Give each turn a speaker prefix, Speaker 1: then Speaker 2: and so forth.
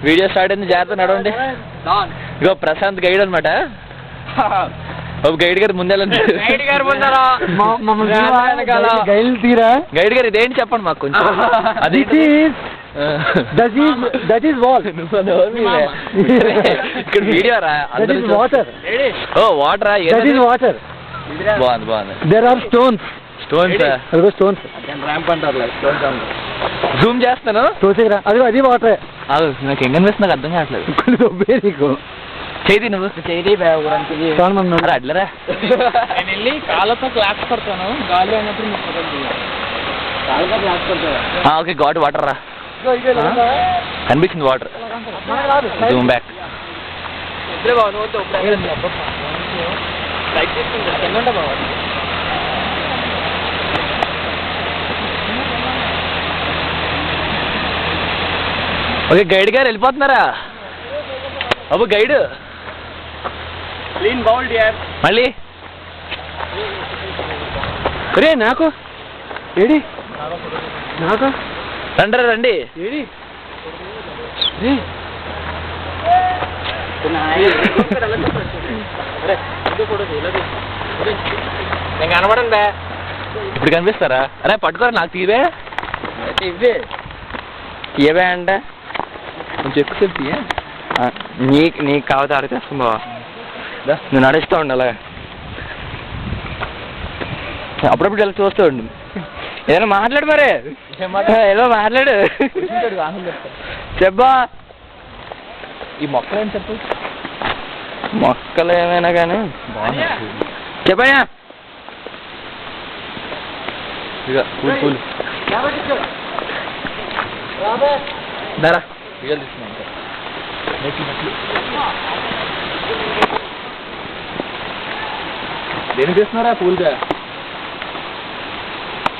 Speaker 1: Video start అయింది, జాగ్రత్త నడవండి. ఇగో ప్రశాంత్ గైడ్ అనమాట. గైడ్ గారు ముందెళ్ళండి. గైడ్ గారు ఇదేంటి చెప్పండి మాకు కొంచెం. అది ఇక్కడ వీడియో రా. ఓ వాటరా? బాగుంది బాగుంది.
Speaker 2: There are stones.
Speaker 1: Stones zoom చేస్తాను.
Speaker 2: అది అది వాటరే.
Speaker 1: నాకు ఏం కనిపిస్తుంది, నాకు అర్థం కావట్లేదు.
Speaker 2: నీకు
Speaker 1: చేయి నువ్వు అడ్లరా.
Speaker 3: నేను వెళ్ళి కాళ్ళతో క్లాక్స్ కొడతాను, గాలి అన్నప్పుడు
Speaker 1: ఓకే గాడ్ వాటర్ రా. కనిపించింది water. Zoom back. Okay guide గారు వెళ్ళిపోతున్నారా? అబ్బు గైడ్
Speaker 3: క్లీన్ బౌల్డ్ యార్.
Speaker 1: మళ్ళీ
Speaker 2: రే నాకు ఏడి నాకు
Speaker 1: రండి రండి.
Speaker 2: ఏడి
Speaker 3: నేను కనబడండి.
Speaker 1: ఇప్పుడు కనిపిస్తారా? అరే పట్టుకోరా, నాకు తీవే
Speaker 3: ఇవే
Speaker 1: ఏవే అంటే కొంచెం ఎక్కువ సేపు తీయ. నీకు కావాలి ఆడ చేస్తాం బావా. నువ్వు నడుస్తూ ఉండు అలాగే, అప్పుడప్పుడు ఇలా చూస్తూ ఉండు. ఏదైనా మాట్లాడు మరి, ఏదో మాట్లాడు. చెప్పా ఈ మొక్కలు ఏం చెప్పు. మొక్కలు ఏమైనా కానీ చెప్పయ్యా. ఇక కూల్ ధరా వీడియోలు తీసుకున్నాం. దేనికి తీస్తున్నారా? పూల్గా